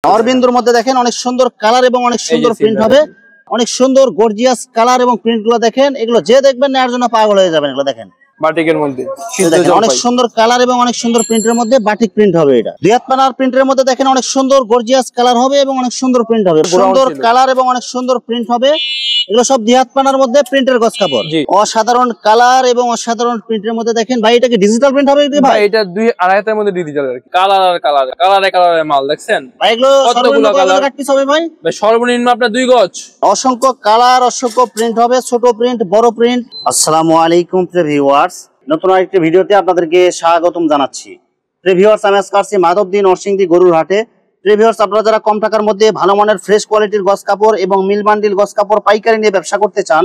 অরবিন্দুর মধ্যে দেখেন অনেক সুন্দর কালার এবং অনেক সুন্দর প্রিন্ট হবে, অনেক সুন্দর গর্জিয়াস কালার এবং প্রিন্ট গুলো দেখেন। এগুলো যে দেখবেন নেওয়ার জন্য পাগল হয়ে যাবেন। এগুলো দেখেন বাটিকের মধ্যে দেখেন অনেক সুন্দর কালার এবং অনেক সুন্দর প্রিন্টের মধ্যে বাটিক প্রিন্ট হবে। এটা দুই হাত পানার প্রিন্টের মধ্যে দেখেন অনেক সুন্দর গর্জিয়াস কালার হবে এবং অনেক সুন্দর প্রিন্ট হবে, সুন্দর কালার এবং অনেক সুন্দর প্রিন্ট হবে। এগুলো সব দুই হাত পানার মধ্যে প্রিন্টের গজ কাপড়, অসাধারণ কালার এবং অসাধারণ প্রিন্টের মধ্যে দেখেন। ভাই এটা কি ডিজিটাল প্রিন্ট হবে ভাই? এটা 2-2.5 হাতের মধ্যে ডিজিটাল আর কি। কালার আর কালার, কালারে কালারে মাল দেখছেন ভাই। এগুলো সর্বনিম্ন কত কাট পিস হবে ভাই? ভাই সর্বনিম্ন আপনার 2 গজ। অসংখ্য কালার, অসংখ্য প্রিন্ট হবে, ছোট প্রিন্ট, বড় প্রিন্ট। আসসালামু আলাইকুম ভিউয়ার্স, নতুন আরেকটি ভিডিওতে আপনাদেরকে স্বাগতম জানাচ্ছি। ভিউয়ার্স, আমি আজকে আসছি মাধবদী নরসিংদী গরুর হাটে। ভিউয়ার্স, আপনারা যারা কম টাকার মধ্যে ভালো মানের ফ্রেশ কোয়ালিটির গজ কাপড় এবং মিল বান্ডিল গজ কাপড় পাইকারি নিয়ে ব্যবসা করতে চান,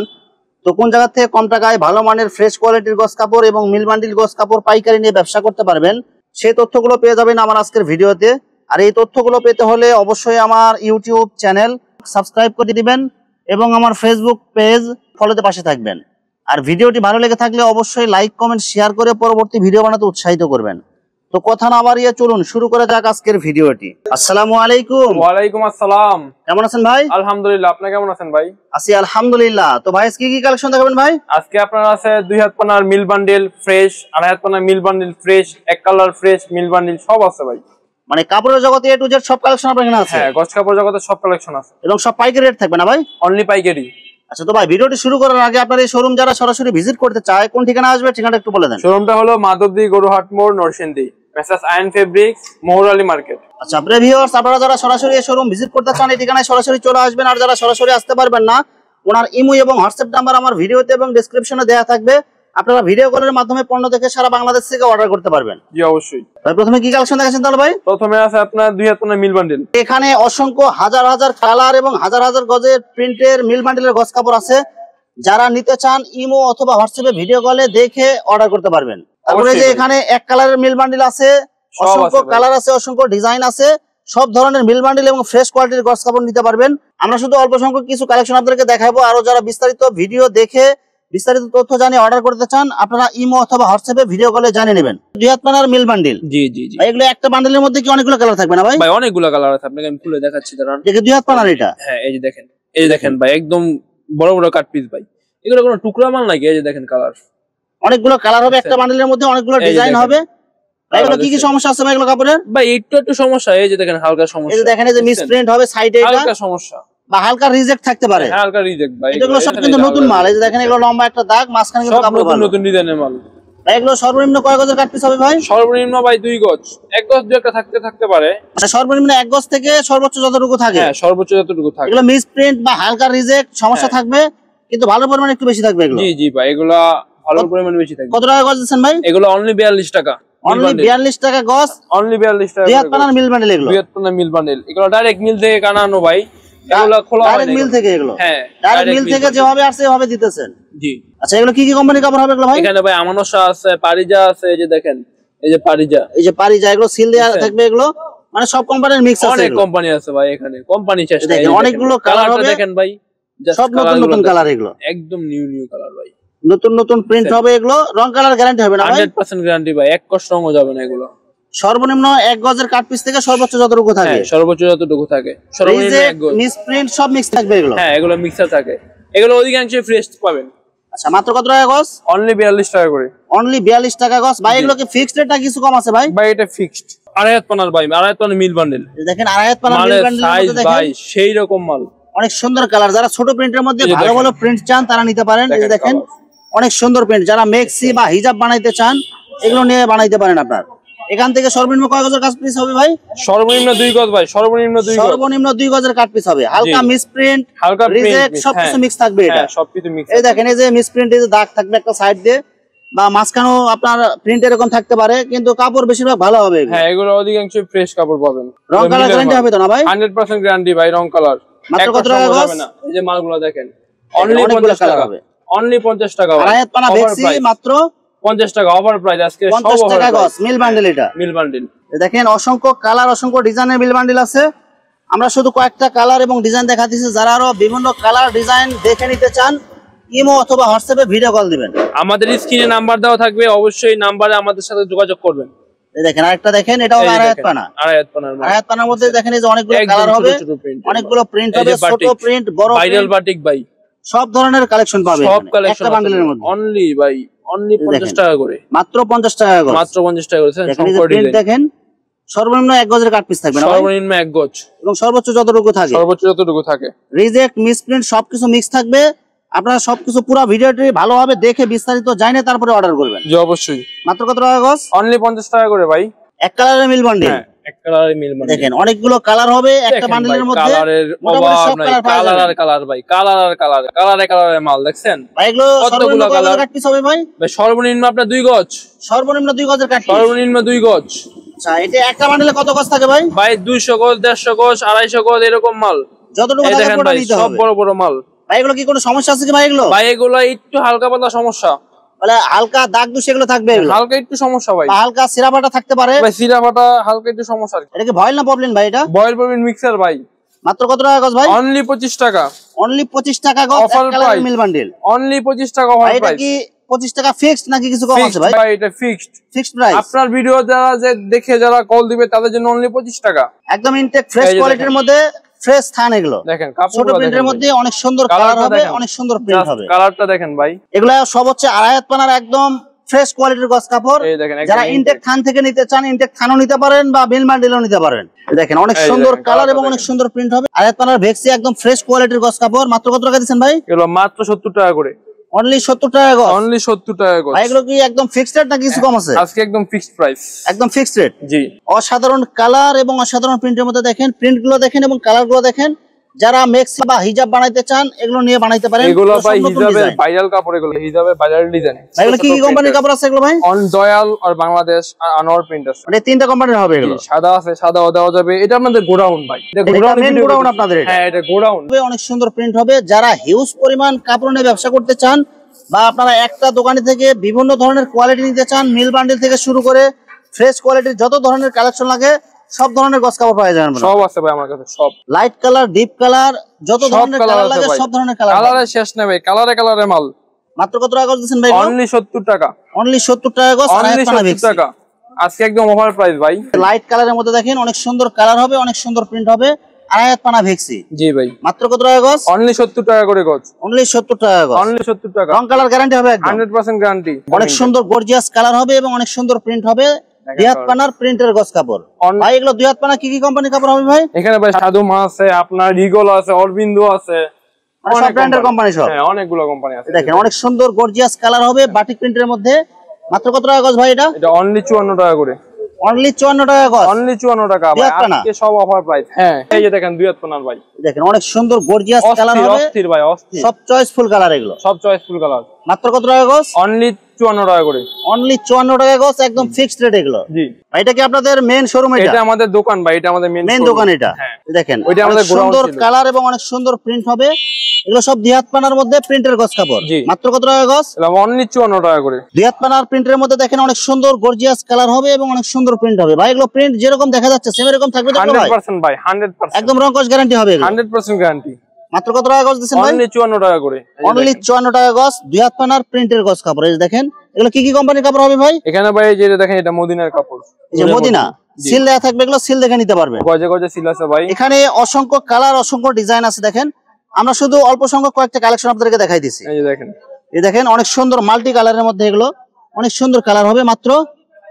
তো কোন জায়গা থেকে কম টাকায় ভালো মানের ফ্রেশ কোয়ালিটির গজ কাপড় এবং মিল বান্ডিল গজ কাপড় পাইকারি নিয়ে ব্যবসা করতে পারবেন, সেই তথ্যগুলো পেয়ে যাবেন আমার আজকের ভিডিওতে। আর এই তথ্যগুলো পেতে হলে অবশ্যই আমার ইউটিউব চ্যানেল সাবস্ক্রাইব করে দিবেন এবং আমার ফেসবুক পেজ ফলোতে পাশে থাকবেন। আর ভিডিওটি ভালো লেগে থাকলে অবশ্যই লাইক কমেন্ট শেয়ার করে পরবর্তী ভিডিও বানাতে উৎসাহিত করবেন। তো কথা না বাড়িয়ে চলুন শুরু করা যাক আজকের ভিডিওটি। আসসালামু আলাইকুম। ওয়ালাইকুম আসসালাম। কেমন আছেন ভাই? আলহামদুলিল্লাহ, আপনি কেমন আছেন ভাই? আছি আলহামদুলিল্লাহ। তো ভাই কি কি কালেকশন দেখাবেন ভাই? আজকে আপনার আছে 2 হাত পানার মিল বান্ডিল ফ্রেশ, 2.5 হাত পানার মিল বান্ডিল ফ্রেশ, এক কালার ফ্রেশ মিল বান্ডিল সব আছে ভাই। মানে কাপড়ের জগতে এ টু জেড সব কালেকশন আপনার এখানে আছে? হ্যাঁ, গজ কাপড় জগতে সব কালেকশন আছে এবং সব পাইকারি রেট থাকবে না ভাই? অনলি পাইকারি। আচ্ছা, তো ভাই ভিডিওটি শুরু করার আগে আপনার এই শোরুম যারা সরাসরি ভিজিট করতে চায় কোন ঠিকানা আসবে, ঠিকানাটা একটু বলে দেন। শোরুমটা হলো মাধবদী গরুহাট মোড়, Narsingdi, messrs Ayon fabrics, Moharali market. আচ্ছা ভিউয়ার্স, আপনারা যারা সরাসরি এই শোরুম ভিজিট করতে চান এই ঠিকানায় সরাসরি চলে আসবেন। আর যারা সরাসরি আসতে পারবেন না, ওনার ইমো এবং হোয়াটসঅ্যাপ নাম্বার আমার ভিডিওতে এবং ডেসক্রিপশনে দেওয়া থাকবে। আপনারা ভিডিও কলের মাধ্যমে পণ্য দেখে সারা বাংলাদেশ থেকে অর্ডার করতে পারবেন। জি অবশ্যই। ভাই প্রথমে কি কালেকশন দেখাচ্ছেন তাহলে ভাই? প্রথমে আছে আপনার 2 হাত পানার মিল বান্ডিল। এখানে অসংখ্য হাজার হাজার কালার এবং হাজার হাজার গজের প্রিন্টের মিল বান্ডিলের গজ কাপড় আছে। যারা নিতে চান ইমো অথবা হোয়াটসঅ্যাপে ভিডিও কলে দেখে অর্ডার করতে পারবেন। তারপরে যে এখানে এক কালারের মিল বান্ডিল আছে, অসংখ্য কালার আছে, অসংখ্য ডিজাইন আছে, সব ধরনের মিল বান্ডিল এবং ফ্রেশ কোয়ালিটির গজ কাপড় নিতে পারবেন। আমরা শুধু অল্প সংখ্যক কিছু কালেকশন আপনাদেরকে দেখাবো। আরো যারা বিস্তারিত ভিডিও দেখে বিস্তারিত তথ্য জানিয়ে অর্ডার করতে চান, আপনারা ইমো অথবা হোয়াটসঅ্যাপে ভিডিও কলে জানিয়ে নেবেন। 2 হাত পানার মিল বান্ডিল। জি জি জি। এগুলো একটা বান্ডিলের মধ্যে কি অনেকগুলো কালার থাকবে না ভাই? ভাই অনেকগুলো কালার আছে, আপনাকে আমি খুলে দেখাচ্ছি দাঁড়ান। দেখে 2 হাত পানার এটা। হ্যাঁ, এই যে দেখেন, এই যে দেখেন ভাই, একদম বড় বড় কাট পিস ভাই। এগুলো কোনো টুকরা মাল নাকি? এই যে দেখেন কালার, অনেকগুলো কালার হবে একটা বান্ডিলের মধ্যে, অনেকগুলো ডিজাইন হবে। এগুলো কি কি সমস্যা আছে ভাই এগুলো কাপড়ের? ভাই একটু সমস্যা, এই যে দেখেন হালকা সমস্যা। এই যে দেখেন এই যে মিসপ্রিন্ট হবে সাইডে, এটা হালকা সমস্যা বা হালকা রিজেক্ট থাকতে পারে। হ্যাঁ, হালকা রিজেক্ট ভাই। এগুলো সব কিন্তু নতুন মাল। এই যে দেখেন এগুলো লম্বা একটা দাগ, মাঝখানে কিন্তু কাপড় ভালো, নতুন ডিজাইনের মাল। ভাই এগুলো সর্বনিম্ন কয় গজের কাট পিস হবে ভাই? সর্বনিম্ন ভাই 2 গজ, 1 গজ 2 একটা থাকতে পারে। মানে সর্বনিম্ন 1 গজ থেকে সর্বোচ্চ যতটুকু থাকে। হ্যাঁ, সর্বোচ্চ যতটুকু থাকে। এগুলো মিসপ্রিন্ট বা হালকা রিজেক্ট সমস্যা থাকবে, কিন্তু ভালো পরিমাণে একটু বেশি থাকবে এগুলো। জি জি ভাই, এগুলো ভালো পরিমাণে বেশি থাকবে। কত টাকা গজ দিচ্ছেন ভাই? এগুলো অনলি 42 টাকা। অনলি 42 টাকা গজ, অনলি 42 টাকা। 2 হাত পানার মিল বান্ডিল এগুলো। 2 হাত পানার মিল বান্ডিল, এগুলো ডাইরেক্ট মিল থেকে কানানো ভাই। এগুলো খোলা ডাইরেক্ট মিল থেকে এগুলো? হ্যাঁ, ডাইরেক্ট মিল থেকে যেভাবে আসছে সেভাবে দিতেছেন। জি। আচ্ছা, এগুলো কি কি কোম্পানির কাপড় হবে এগুলো ভাই? এখানে ভাই আমানশা আছে, পারিজা আছে, এই যে দেখেন, এই যে পারিজা, এই যে পারিজা, এগুলো সিল দেয়া থাকবে। এগুলো মানে সব কোম্পানির মিক্স আছে। অনেক কোম্পানি আছে ভাই এখানে, কোম্পানি চেষ্টা। দেখেন অনেকগুলো কালার হবে, দেখেন ভাই, সব নতুন নতুন কালার। এগুলো একদম নিউ কালার ভাই, নতুন নতুন প্রিন্ট হবে। এগুলো রং কালার গ্যারান্টি হবে না ভাই? 100% গ্যারান্টি ভাই, এক কষ্ট রঙও যাবে না এগুলো। সর্বনিম্ন 1 গজের কাট পিস থেকে সর্বোচ্চ যতটুকু থাকে। হ্যাঁ, সর্বোচ্চ যতটুকু থাকে। সর্বনিম্ন 1 গজ। মিসপ্রিন্ট সব মিক্স থাকবে এগুলো? হ্যাঁ, এগুলো মিক্সার থাকে। এগুলো অধিকাংশই ফ্রেশ পাবেন। আচ্ছা, মাত্র কত টাকা গজ? অনলি 42 টাকা করে। অনলি 42 টাকা গজ। ভাই এগুলো কি ফিক্সড রেট না কিছু কম আছে ভাই? ভাই এটা ফিক্সড। 2.5 হাত পানার ভাই, 2.5 হাত পানার মিল বান্ডেল। দেখেন 2.5 হাত পানার মিল বান্ডেলের মধ্যে দেখেন ভাই সেই রকম মাল, অনেক সুন্দর কালার। যারা ছোট প্রিন্টের মধ্যে ভালো ভালো প্রিন্ট চান তারা নিতে পারেন। এই যে দেখেন অনেক সুন্দর প্রিন্ট। যারা মেক্সি বা হিজাব বানাইতে চান এগুলো নিয়ে বানাইতে পারেন আপনার। এখান থেকে সর্বনিম্ন কয় গজের কাট পিস হবে ভাই? সর্বনিম্ন 2 গজ ভাই, সর্বনিম্ন 2 গজ। সর্বনিম্ন 2 গজের কাট পিস হবে। হালকা মিসপ্রিন্ট, হালকা রিজেক্ট সবকিছু মিক্স থাকবে এটা। হ্যাঁ, সবকিছু মিক্স। এই দেখেন এই যে মিসপ্রিন্ট, এই যে দাগ থাকবে একটা সাইড দিয়ে বা মাঝখানেও আপনার প্রিন্ট এরকম থাকতে পারে, কিন্তু কাপড় বেশিরভাগ ভালো হবে। হ্যাঁ, এগুলো অধিকাংশ ফ্রেশ কাপড় পাবেন। রং কালার গ্যারান্টি হবে তো না ভাই? 100% গ্যারান্টি ভাই, রং কালার। মাত্র কত টাকা গজ? এই যে মালগুলো দেখেন, অনলি 50 টাকা হবে। অনলি 50 টাকা ভাই। 2.5 হাত পানা বেশি মাত্র 50 টাকা অফার প্রাইস আজকে। 50 টাকা গজ মিল বান্ডেল। এটা মিল বান্ডেল। দেখেন অসংখ্য কালার, অসংখ্য ডিজাইনের মিল বান্ডেল আছে। আমরা শুধু কয়েকটা কালার এবং ডিজাইন দেখাচ্ছি। যারা আরো বিভিন্ন কালার ডিজাইন দেখে নিতে চান ইমো অথবা হোয়াটসঅ্যাপে ভিডিও কল দিবেন। আমাদের স্ক্রিনে নাম্বার দেওয়া থাকবে, অবশ্যই নাম্বারে আমাদের সাথে যোগাযোগ করবেন। এই দেখেন আরেকটা দেখেন, এটাও আড়াই হাত পানা। আড়াই হাত পানার মাল। আড়াই হাত পানার মধ্যে দেখেন এই যে অনেকগুলো কালার হবে, অনেকগুলো প্রিন্ট হবে, ছোট প্রিন্ট, বড় ভাইরাল বাটিক ভাই, সব ধরনের কালেকশন পাবেন সব কালেকশন একটা বান্ডেলের মধ্যে। অনলি ভাই, অনলি 50 টাকা করে, মাত্র 50 টাকা করে, মাত্র 50 টাকা করে। দেখেন সর্বনিম্ন 1 গজের কাট পিস থাকবে না, সর্বনিম্ন 1 গজ এবং সর্বোচ্চ যতটুকু থাকে রিজেক্ট মিসপ্রিন্ট সবকিছু মিক্স থাকবে। আপনারা সবকিছু পুরো ভিডিওটি ভালোভাবে দেখে বিস্তারিত জানে তারপরে অর্ডার করবেন। জি অবশ্যই। মাত্র কত টাকা গজ? অনলি 50 টাকা করে ভাই। এক কালারের মিল বান্ডেল। হ্যাঁ, এক কালারের মিল বান্ডেল। দেখেন অনেকগুলো কালার হবে একটা বান্ডেলের মধ্যে। কালারের অভাব নাই, কালার আর কালার ভাই, কালার আর কালার, কালারে কালারে মাল দেখছেন ভাই। এগুলো কতগুলো কালার কাট পিস হবে ভাই? ভাই সর্বনিম্ন আপনার 2 গজ, সর্বনিম্ন 2 গজের কাট পিস, সর্বনিম্ন 2 গজ। আচ্ছা, এটা একটা বান্ডেলে কত গজ থাকে ভাই? ভাই 200 গজ, 150 গজ, 250 গজ এরকম মাল যতটুকু থাকে দেখেন ভাই, সব বড় বড় মাল। ভাই এগুলো কি কোনো সমস্যা আছে কি ভাই? এগুলো ভাই এগুলো একটু হালকা পাতলা সমস্যা, মানে হালকা দাগ দুষ এগুলো থাকবে, হালকা একটু সমস্যা ভাই, হালকা সিরাপাটা থাকতে পারে ভাই, সিরাপাটা হালকা একটু সমস্যা। এটা কি ভয়েল না প্রবলেম ভাই? এটা বয়েল প্রবলেম মিক্সার ভাই। মাত্র কত টাকা গজ ভাই? অনলি 25 টাকা, অনলি 25 টাকা গজ, offer price meal bundle, only 25 টাকা অফার প্রাইস। এটা কি 25 টাকা ফিক্সড নাকি কিছু কম আছে ভাই? ভাই এটা ফিক্সড, ফিক্সড প্রাইস। আপনার ভিডিও যারা যে দেখে যারা কল দিবে তাদের জন্য অনলি 25 টাকা, একদম ইনটেক ফ্রেশ কোয়ালিটির মধ্যে, ফ্রেশ থান এগুলো। দেখেন ছোট প্রিন্টের মধ্যে অনেক সুন্দর কালার হবে, অনেক সুন্দর প্রিন্ট হবে। কালারটা দেখেন ভাই, এগুলা সব হচ্ছে আড়াই হাত পানার একদম ফ্রেশ কোয়ালিটির গজ কাপড়। যারা ইনটেক থান থেকে নিতে চান ইনটেক থানও নিতে পারেন বা মিল বান্ডেলও নিতে পারেন। দেখেন অনেক সুন্দর কালার এবং অনেক সুন্দর প্রিন্ট হবে। আড়াই হাত পানার ভেক্সি একদম ফ্রেশ কোয়ালিটির গজ কাপড়। মাত্র কত টাকা দিচ্ছেন ভাই? এগুলো মাত্র 70 টাকা করে, অনলি 70 টাকা গজ, অনলি 70 টাকা গজ। ভাই এগুলো কি একদম ফিক্সড রেট নাকি কিছু কম আছে? আজকে একদম ফিক্সড প্রাইস, একদম ফিক্সড রেট। জি। অসাধারণ কালার এবং অসাধারণ প্রিন্টের মধ্যে দেখেন, প্রিন্ট গুলো দেখেন এবং কালার গুলো দেখেন। যারা মেক্সি বা হিজাব বানাইতে চান এগুলো নিয়ে বানাইতে পারেন। এগুলো ভাই হিজাবের ভাইরাল কাপড়, এগুলো হিজাবের ভাইরাল ডিজাইন। এগুলো কি কি কোম্পানির কাপড় আছে এগুলো ভাই? On Dayal R Bangladesh R Anwar print আছে। মানে তিনটা কোম্পানির হবে এগুলো। সাদা আছে, সাদাও দেওয়া যাবে। এটা আপনাদের গোডাউন ভাই, এটা মেন গোডাউন আপনাদের। হ্যাঁ এটা গোডাউন। অনেক সুন্দর প্রিন্ট হবে। যারা হিউজ পরিমাণ কাপড় নিয়ে ব্যবসা করতে চান বা আপনারা একটা দোকানে থেকে বিভিন্ন ধরনের কোয়ালিটি নিতে চান, মিল বান্ডেল থেকে শুরু করে ফ্রেশ কোয়ালিটির যত ধরনের কালেকশন লাগে সব ধরনের গজ কাপড় পাওয়া যাবে। সব আছে ভাই আমার কাছে, সব লাইট কালার, ডিপ কালার, যত ধরনের কালার লাগে সব ধরনের কালার। কালারে শেষ নেই ভাই, কালারে কালারে মাল। মাত্র কত টাকা গজ দিচ্ছেন ভাই? অনলি 70 টাকা, অনলি 70 টাকা গজ, অনলি 70 টাকা আজকে একদম অফার প্রাইস ভাই। লাইট কালারের মধ্যে দেখেন অনেক সুন্দর কালার হবে, অনেক সুন্দর প্রিন্ট হবে। আড়াই হাত পানা ভেক্সি। জি ভাই। মাত্র কত টাকা গজ? অনলি 70 টাকা করে গজ, অনলি 70 টাকা গজ, অনলি 70 টাকা। রং কালার গ্যারান্টি হবে একদম 100% গ্যারান্টি। অনেক সুন্দর গর্জিয়াস কালার হবে এবং অনেক সুন্দর প্রিন্ট হবে। দুই হাত পানার প্রিন্টের গজ কাপড়। ভাই এগুলো দুই হাত পানা কি কি কোম্পানির কাপড় হবে ভাই? এখানে ভাই সাধু মা আছে, আপনার রিগল আছে, অরবিন্দু আছে, অনেক ব্র্যান্ডের কোম্পানি সব। হ্যাঁ অনেকগুলো কোম্পানি আছে। দেখেন অনেক সুন্দর গর্জিয়াস কালার হবে বাটিক প্রিন্টের মধ্যে। মাত্র কত টাকা গজ ভাই এটা? এটা অনলি 54 টাকা করে, অনলি 54 টাকা গজ, অনলি 54 টাকা ভাই আজকে সব অফার প্রাইস। হ্যাঁ এই যে দেখেন দুই হাত পানার ভাই, দেখেন অনেক সুন্দর গর্জিয়াস কালার হবে। অস্থির ভাই, অস্থির, সব চয়েসফুল কালার এগুলো, সব চয়েসফুল কালার। মাত্র কত টাকা গজ? অনলি 54 টাকা করে, অনলি 54 টাকা গজ, একদম ফিক্সড রেট এগুলো। জি। এটা কি আপনাদের মেইন শোরুম? এটা আমাদের দোকান ভাই, এটা আমাদের মেইন দোকান। এটা দেখেন ওইটা আমাদের সুন্দর কালার এবং অনেক সুন্দর প্রিন্ট হবে। এগুলো সব দুই হাত পানার মধ্যে প্রিন্টের গজ কাপড়। মাত্র কত টাকা গজ? অনলি 54 টাকা করে। দুই হাত পানার প্রিন্টের মধ্যে দেখেন অনেক সুন্দর গর্জিয়াস কালার হবে এবং অনেক সুন্দর প্রিন্ট হবে। ভাই এগুলো প্রিন্ট যেরকম দেখা যাচ্ছে সেম এরকম থাকবে তো ভাই? 100% ভাই, 100% একদম রং কস গ্যারান্টি হবে এগুলো, 100% গ্যারান্টি। মাত্র কত টাকা গজ দিচ্ছেন ভাই? অনলি 54 টাকা করে, অনলি 54 টাকা গজ, দুই হাত পানার প্রিন্টের গজ কাপড়। এই দেখেন এগুলো কি কি কোম্পানির কাপড় হবে ভাই? এখানে ভাই যে দেখেন এটা মদিনার কাপড়, এই যে মদিনা সিল দেয়া থাকবে, এগুলো সিল দেখে নিতে পারবেন। গজে গজে সিল আছে ভাই। এখানে অসংখ্য কালার, অসংখ্য ডিজাইন আছে। দেখেন আমরা শুধু অল্প সংখ্যক কয়েকটা কালেকশন আপনাদেরকে দেখাই দিচ্ছি। এই যে দেখেন, এই দেখেন অনেক সুন্দর মাল্টি কালারের মধ্যে এগুলো অনেক সুন্দর কালার হবে। মাত্র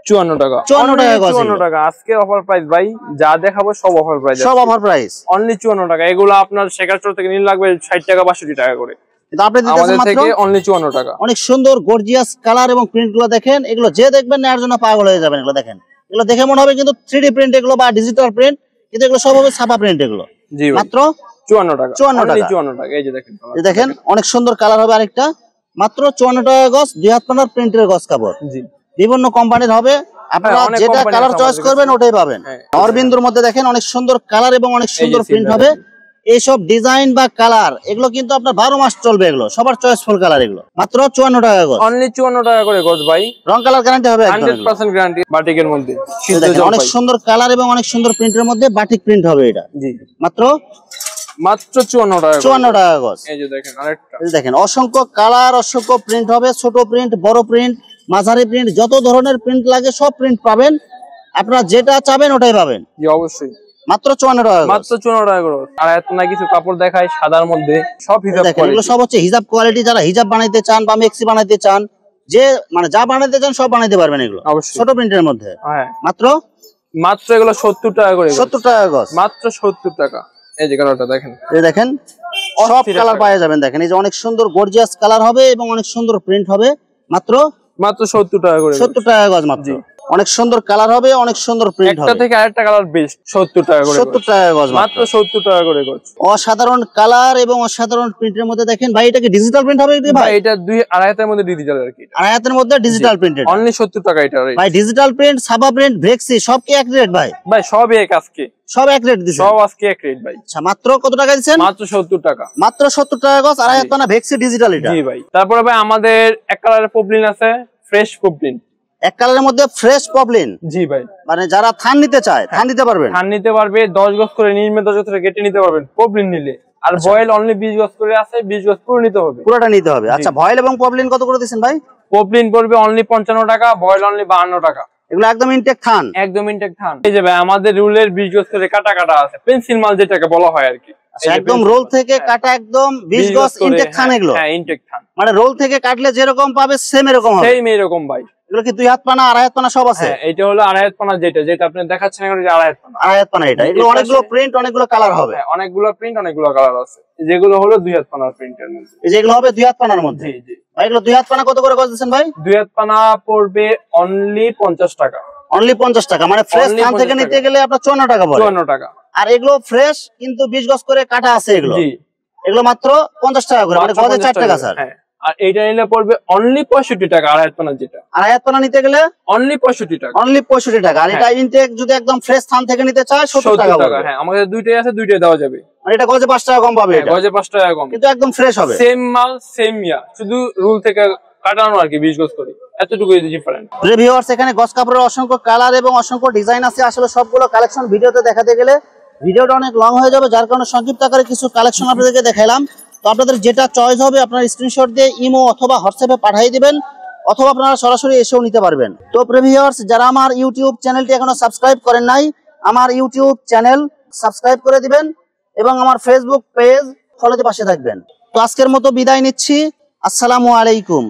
54 টাকা, 54 টাকা গজ, 54 টাকা আজকে অফার প্রাইস ভাই। যা দেখাবো সব অফার প্রাইস, সব অফার প্রাইস, অনলি 54 টাকা। এগুলো আপনার শেখার স্টোর থেকে নিলে লাগবে 60 টাকা 62 টাকা করে, কিন্তু আপনি দিতেছেন আমাদের মাত্র থেকে অনলি 54 টাকা। অনেক সুন্দর গর্জিয়াস কালার এবং প্রিন্ট গুলো দেখেন, এগুলো যে দেখবেন নেওয়ার জন্য পাগল হয়ে যাবেন। এগুলো দেখেন, এগুলো দেখে মনে হবে কিন্তু 3D প্রিন্ট এগুলো বা ডিজিটাল প্রিন্ট, কিন্তু এগুলো সব হবে ছাপা প্রিন্ট এগুলো। জি মাত্র 54 টাকা, 54 টাকা, 54 টাকা। এই যে দেখেন, এই দেখেন অনেক সুন্দর কালার হবে আরেকটা। মাত্র 54 টাকা গজ, দুই হাত পানার প্রিন্টের গজ কাপড়। জি, বিভিন্ন কোম্পানির হবে, আপনারা যেটা কালার চয়েস করবেন ওটাই পাবেন। অরবিন্দুর মধ্যে দেখেন অনেক সুন্দর কালার এবং অনেক সুন্দর প্রিন্ট হবে। এইসব ডিজাইন বা কালার এগুলো কিন্তু আপনার 12 মাস চলবে, এগুলো সবার চয়েসফুল কালার। এগুলো মাত্র 54 টাকা গজ, অনলি 54 টাকা করে গজ ভাই। রং কালার গ্যারান্টি হবে 100% গ্যারান্টি বাটিকের মধ্যে। অনেক সুন্দর কালার এবং অনেক সুন্দর প্রিন্টের মধ্যে বাটিক প্রিন্ট হবে এটা। জি, মাত্র 54 টাকা, 54 টাকা গজ। এই যে দেখেন আরেকটা, এই দেখেন অসংখ্য কালার, অসংখ্য প্রিন্ট হবে, ছোট প্রিন্ট, বড় প্রিন্ট, মাঝারি প্রিন্ট, যত ধরনের প্রিন্ট লাগে সব প্রিন্ট পাবেন। আপনারা যেটা চাবেন ওটাই পাবেন। জি অবশ্যই। মাত্র 54 টাকা, মাত্র 54 টাকা করে। আর এত না কিছু কাপড় দেখায় সাদার মধ্যে, সব হিজাব দেখেন এগুলো সব হচ্ছে হিজাব কোয়ালিটি। যারা হিজাব বানাইতে চান বা মেক্সি বানাইতে চান, যে মানে যা বানাইতে চান সব বানাইতে পারবেন এগুলো অবশ্যই ছোট প্রিন্টের মধ্যে। হ্যাঁ মাত্র এগুলো 70 টাকা করে। 70 টাকা গজ, মাত্র 70 টাকা। এই যে কালারটা দেখেন, এই দেখেন সব কালার পাওয়া যাবেন। দেখেন এই যে অনেক সুন্দর গর্জিয়াস কালার হবে এবং অনেক সুন্দর প্রিন্ট হবে। মাত্র 70 টাকা করে। 70 টাকা গজ মাত্র। অনেক সুন্দর কালার হবে, অনেক সুন্দর প্রিন্ট হবে। একটা থেকে আরেকটা কালার বেস্ট। 70 টাকা করে। 70 টাকা গজ মাত্র 70 টাকা করে গজ। অসাধারণ কালার এবং অসাধারণ প্রিন্টের মধ্যে দেখেন ভাই, এটা কি ডিজিটাল প্রিন্ট হবে ভাই? এটা 2-2.5 মধ্যে ডিজিটাল আর কি। 2.5 মধ্যে ডিজিটাল প্রিন্টেড, অনলি 70 টাকা এটা ভাই। ডিজিটাল প্রিন্ট, সাবা প্রিন্ট, ভেক্সি সব কি এক রেট ভাই? ভাই সবই এক আজকে, সব এক রেট দিছেন? সব আজকে এক রেট ভাই। আচ্ছা মাত্র কত টাকা দিবেন? মাত্র 70 টাকা। মাত্র 70 টাকা গজ, 2.5 টানা ভেক্সি ডিজিটাল এটা। জি ভাই। তারপরে ভাই আমাদের এক কালারের পপলিন আছে, ফ্রেশ পপলিন। এক কালারের মধ্যে ফ্রেশ পপলিন। জি ভাই। মানে যারা থান নিতে চায় থান নিতে পারবেন। থান নিতে পারবে, 10 গজ করে নির্মে 10 গজ করে কেটে নিতে পারবেন পপলিন নিলে। আর ভয়েল অনলি 20 গজ করে আছে, 20 গজ পুরো নিতে হবে, পুরোটা নিতে হবে। আচ্ছা ভয়েল এবং পপলিন কত করে দিবেন ভাই? পপলিন পড়বে অনলি 55 টাকা, ভয়েল অনলি 52 টাকা। এগুলো একদম ইনটেক থান, একদম ইনটেক থান। এই যে ভাই আমাদের রুলের 20 গজ করে কাটা কাটা আছে, পেন্সিল মাল যেটাকে বলা হয় আর কি। একদম রোল থেকে কাটা একদম 20 গজ ইনটেক থান এগুলো। হ্যাঁ ইনটেক থান, মানে রোল থেকে কাটলে যেরকম পাবে সেম এরকম হবে। সেম এরকম ভাই। এগুলো কি 2 হাত পানা 2.5 হাত পানা সব আছে? হ্যাঁ এটা হলো 2.5 হাত পানা, যেটা আপনি দেখাচ্ছেন এখন, 2.5 হাত পানা। 2.5 হাত পানা এটা। এগুলো অনেকগুলো প্রিন্ট, অনেকগুলো কালার হবে। হ্যাঁ অনেকগুলো প্রিন্ট, অনেকগুলো কালার আছে। যেগুলো হলো 2 হাত পানার প্রিন্টের মধ্যে। এই যেগুলো হবে 2 হাত পানার মধ্যে। জি জি ভাই এগুলো 2 হাত পানা কত করে গজ দিবেন ভাই? 2 হাত পানা পড়বে অনলি 50 টাকা। অনলি 50 টাকা। মানে ফ্রেশ থান থেকে নিতে গেলে আপনার 54 টাকা পড়ে। 54 টাকা। আর এগুলো ফ্রেশ কিন্তু 20 গজ করে কাটা আছে এগুলো। জি এগুলো মাত্র 50 টাকা করে, মানে গজে 4 টাকা স্যার। হ্যাঁ আর এইটা নিলে পড়বে অনলি 65 টাকা। 2.5 হাত পানা যেটা 2.5 হাত পানা নিতে গেলে অনলি 65 টাকা। অনলি 65 টাকা। আর এটা ইনটেক যদি একদম ফ্রেশ থান থেকে নিতে চায় 70 টাকা পড়বে। হ্যাঁ আমাদের দুইটাই আছে, দুইটাই দেওয়া যাবে। মানে এটা গজে 5 টাকা কম পাবে, এটা গজে 5 টাকা কম, কিন্তু একদম ফ্রেশ হবে। সেম মাল সেম শুধু রুল থেকে কাটানো আর কি 20 গজ করে, এতটুকুই ডিফারেন্ট। ভিউয়ার্স এখানে গজ কাপড়ের অসংখ্য কালার এবং অসংখ্য ডিজাইন আছে। আসলে সবগুলো কালেকশন ভিডিওতে দেখাতে গেলে ভিডিওটা অনেক লং হয়ে যাবে, যার কারণে সংক্ষিপ্ত আকারে কিছু কালেকশন আপনাদেরকে দেখাইলাম। তো আপনাদের যেটা চয়েস হবে আপনারা স্ক্রিনশট দিয়ে ইমো অথবা হোয়াটসঅ্যাপে পাঠিয়ে দিবেন, অথবা আপনারা সরাসরি এসেও নিতে পারবেন। তো ভিউয়ার্স যারা আমার ইউটিউব চ্যানেলটি এখনো সাবস্ক্রাইব করেন নাই, আমার ইউটিউব চ্যানেল সাবস্ক্রাইব করে দিবেন এবং আমার ফেসবুক পেজ ফলোতে পাশে থাকবেন। তো আজকের মতো বিদায় নিচ্ছি। আসসালামু আলাইকুম।